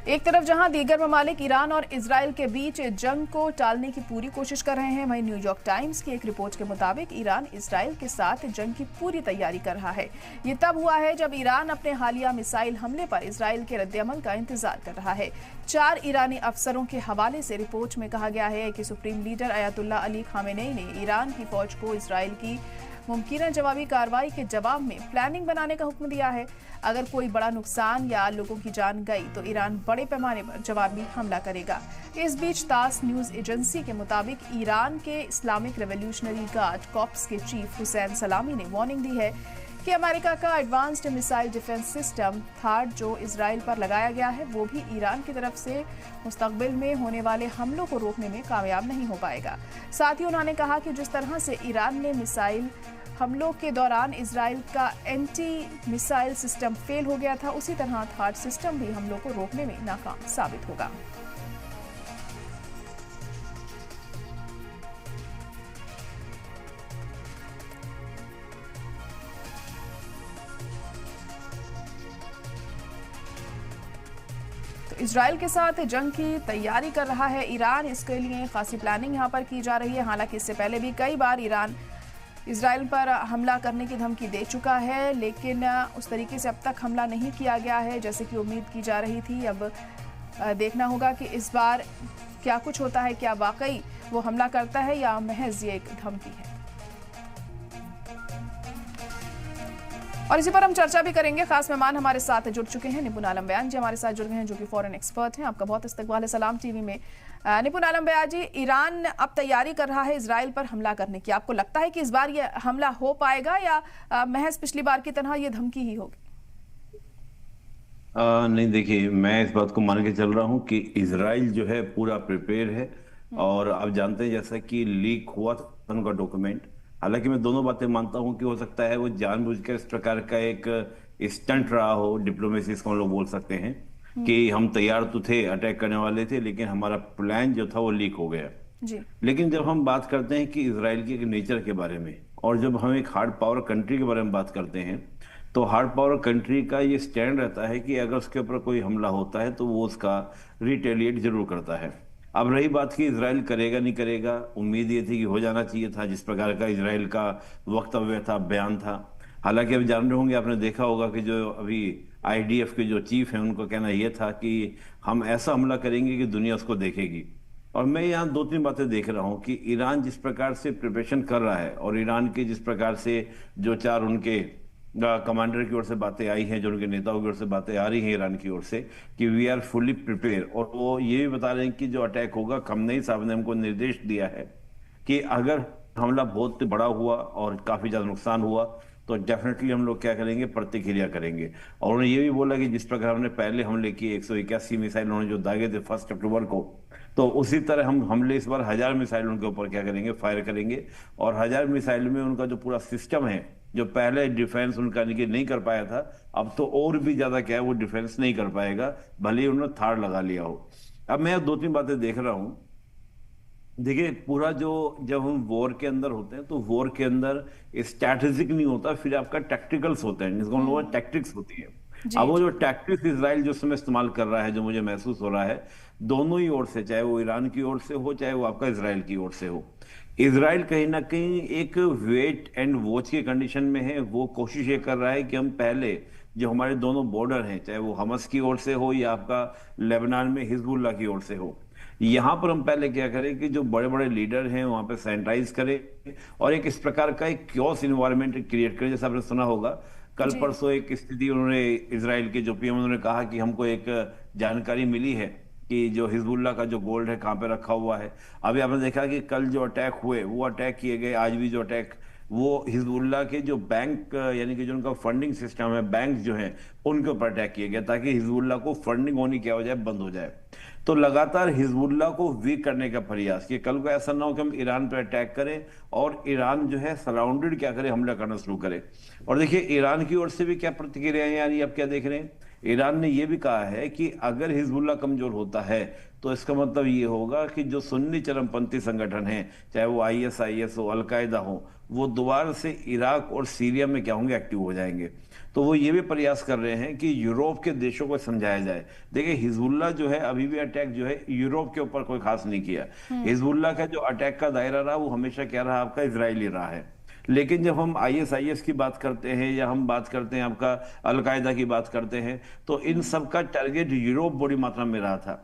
एक तरफ जहां दीगर ममालिक ईरान और इजराइल के बीच जंग को टालने की पूरी कोशिश कर रहे हैं, वहीं न्यूयॉर्क टाइम्स की एक रिपोर्ट के मुताबिक ईरान इजराइल के साथ जंग की पूरी तैयारी कर रहा है। ये तब हुआ है जब ईरान अपने हालिया मिसाइल हमले पर इजराइल के रद्देअमल का इंतजार कर रहा है। 4 ईरानी अफसरों के हवाले से रिपोर्ट में कहा गया है कि supreme leader Ayatollah Ali Khamenei ने ईरान की फौज को इजराइल की मुमकिन जवाबी कार्रवाई के जवाब में प्लानिंग बनाने का हुक्म दिया है। अगर कोई बड़ा नुकसान या लोगों की जान गई तो ईरान बड़े पैमाने पर जवाबी हमला करेगा। इस बीच तास न्यूज एजेंसी के मुताबिक ईरान के इस्लामिक रेवोल्यूशनरी गार्ड कॉर्प्स के चीफ हुसैन सलामी ने वार्निंग दी है कि अमेरिका का एडवांस्ड मिसाइल डिफेंस सिस्टम थाड जो इजराइल पर लगाया गया है, वो भी ईरान की तरफ से मुस्तकबिल में होने वाले हमलों को रोकने में कामयाब नहीं हो पाएगा। साथ ही उन्होंने कहा कि जिस तरह से ईरान ने मिसाइल हमलों के दौरान इजराइल का एंटी मिसाइल सिस्टम फेल हो गया था, उसी तरह थाड सिस्टम भी हमलों को रोकने में नाकाम साबित होगा। इजराइल के साथ जंग की तैयारी कर रहा है ईरान। इसके लिए खासी प्लानिंग यहां पर की जा रही है। हालांकि इससे पहले भी कई बार ईरान इजराइल पर हमला करने की धमकी दे चुका है, लेकिन उस तरीके से अब तक हमला नहीं किया गया है जैसे कि उम्मीद की जा रही थी। अब देखना होगा कि इस बार क्या कुछ होता है, क्या वाकई वो हमला करता है या महज ये एक धमकी है। और इसी पर हम चर्चा भी करेंगे। खास मेहमान हमारे साथ जुड़ चुके हैं, निपुण आलम बयान जी हमारे साथ जुड़ गए हैं, जो कि फॉरेन एक्सपर्ट हैं। आपका बहुत इस्तकबाल है सलाम टीवी में। निपुण आलम बयान जी, ईरान अब तैयारी कर रहा है इजराइल पर हमला करने की। आपको लगता है कि इस बार ये हमला हो पाएगा या महज पिछली बार की तरह ये धमकी ही होगी? नहीं, देखिए, मैं इस बात को मान के चल रहा हूँ कि इजराइल जो है पूरा प्रिपेयर है। और आप जानते हैं जैसा कि लीक हुआ था उनका डॉक्यूमेंट। हालांकि मैं दोनों बातें मानता हूं कि हो सकता है वो जानबूझकर इस प्रकार का एक स्टंट रहा हो, डिप्लोमेसी इसको हम लोग बोल सकते हैं कि हम तैयार तो थे, अटैक करने वाले थे, लेकिन हमारा प्लान जो था वो लीक हो गया जी। लेकिन जब हम बात करते हैं कि इसराइल के नेचर के बारे में, और जब हम एक हार्ड पावर कंट्री के बारे में बात करते हैं, तो हार्ड पावर कंट्री का ये स्टैंड रहता है कि अगर उसके ऊपर कोई हमला होता है तो वो उसका रिटेलिएट जरूर करता है। अब रही बात कि इसराइल करेगा नहीं करेगा, उम्मीद ये थी कि हो जाना चाहिए था, जिस प्रकार का इसराइल का वक्तव्य था, बयान था। हालांकि अब जान रहे होंगे, आपने देखा होगा कि जो अभी आईडीएफ के जो चीफ हैं, उनको कहना यह था कि हम ऐसा हमला करेंगे कि दुनिया उसको देखेगी। और मैं यहाँ 2-3 बातें देख रहा हूँ कि ईरान जिस प्रकार से प्रिपरेशन कर रहा है, और ईरान के जिस प्रकार से जो 4 उनके कमांडर की ओर से बातें आई हैं, जो उनके नेताओं की ओर से बातें आ रही हैं ईरान की ओर से कि वी आर फुली प्रिपेयर, और वो ये भी बता रहे हैं कि जो अटैक होगा, खamenei साहब ने हमको निर्देश दिया है कि अगर हमला बहुत बड़ा हुआ और काफी ज्यादा नुकसान हुआ तो डेफिनेटली हम लोग क्या करेंगे, प्रतिक्रिया करेंगे। और उन्होंने ये भी बोला कि जिस प्रकार हमने पहले हमले किए, 181 मिसाइल उन्होंने जो दागे थे 1 अक्टूबर को, तो उसी तरह हम हमले इस बार 1000 मिसाइल उनके ऊपर क्या करेंगे, फायर करेंगे। और 1000 मिसाइल में उनका जो पूरा सिस्टम है, जो पहले डिफेंस उनका नहीं कर पाया था, अब तो और भी ज्यादा क्या है, वो डिफेंस नहीं कर पाएगा, भले ही उन्होंने थाड़ लगा लिया हो। अब मैं 2-3 बातें देख रहा हूं। देखिए, पूरा जो जब हम वॉर के अंदर होते हैं तो वॉर के अंदर स्ट्रैटेजिक नहीं होता, फिर आपका टैक्टिकल्स होते हैं, जिसको हम लोग टैक्टिक्स होती है। जी अब वो जो जी। टैक्टिक्स इसराइल जो समय इस्तेमाल कर रहा है, जो मुझे महसूस हो रहा है, दोनों ही ओर से, चाहे वो ईरान की ओर से हो, चाहे वो आपका इसराइल की ओर से हो, इसराइल कहीं ना कहीं एक वेट एंड वॉच की कंडीशन में है। वो कोशिश ये कर रहा है कि हम पहले जो हमारे दोनों बॉर्डर हैं, चाहे वो हमस की ओर से हो या आपका लेबनान में हिजबुल्लाह की ओर से हो, यहां पर हम पहले क्या करें कि जो बड़े बड़े लीडर हैं वहां पे सैनिटाइज करें, और एक इस प्रकार का एक क्योस इन्वायरमेंट क्रिएट करें। जैसे आपने सुना होगा, कल जी परसों एक स्थिति उन्होंने, इसराइल के जो पीएम, उन्होंने कहा कि हमको एक जानकारी मिली है कि जो हिजबुल्लाह का जो गोल्ड है कहाँ पे रखा हुआ है। अभी आपने देखा कि कल जो अटैक हुए वो अटैक किए गए, आज भी जो अटैक, वो हिजबुल्लाह के जो बैंक, यानी कि जो उनका फंडिंग सिस्टम है, बैंक जो है, उनके ऊपर अटैक किए गए, ताकि हिजबुल्लाह को फंडिंग होनी क्या हो जाए, बंद हो जाए। तो लगातार हिजबुल्लाह को वीक करने का प्रयास, कि कल को ऐसा ना हो कि हम ईरान पर अटैक करें और ईरान जो है सराउंडेड क्या करे, हमला करना शुरू करे। और देखिए, ईरान की ओर से भी क्या प्रतिक्रियाएं आ रही है, आप क्या देख रहे हैं। ईरान ने यह भी कहा है कि अगर हिजबुल्लाह कमजोर होता है तो इसका मतलब ये होगा कि जो सुन्नी चरमपंथी संगठन हैं, चाहे वो आईएसआईएस हो, अलकायदा हो, वो दोबारा से इराक और सीरिया में क्या होंगे, एक्टिव हो जाएंगे। तो वो ये भी प्रयास कर रहे हैं कि यूरोप के देशों को समझाया जाए। देखिए, हिजबुल्लाह जो है अभी भी अटैक जो है यूरोप के ऊपर कोई खास नहीं किया। हिजबुल्लाह का जो अटैक का दायरा रहा वो हमेशा क्या रहा, आपका इजरायली रहा है। लेकिन जब हम आईएसआईएस की बात करते हैं या हम बात करते हैं आपका अलकायदा की बात करते हैं, तो इन सब का टारगेट यूरोप बड़ी मात्रा में रहा था।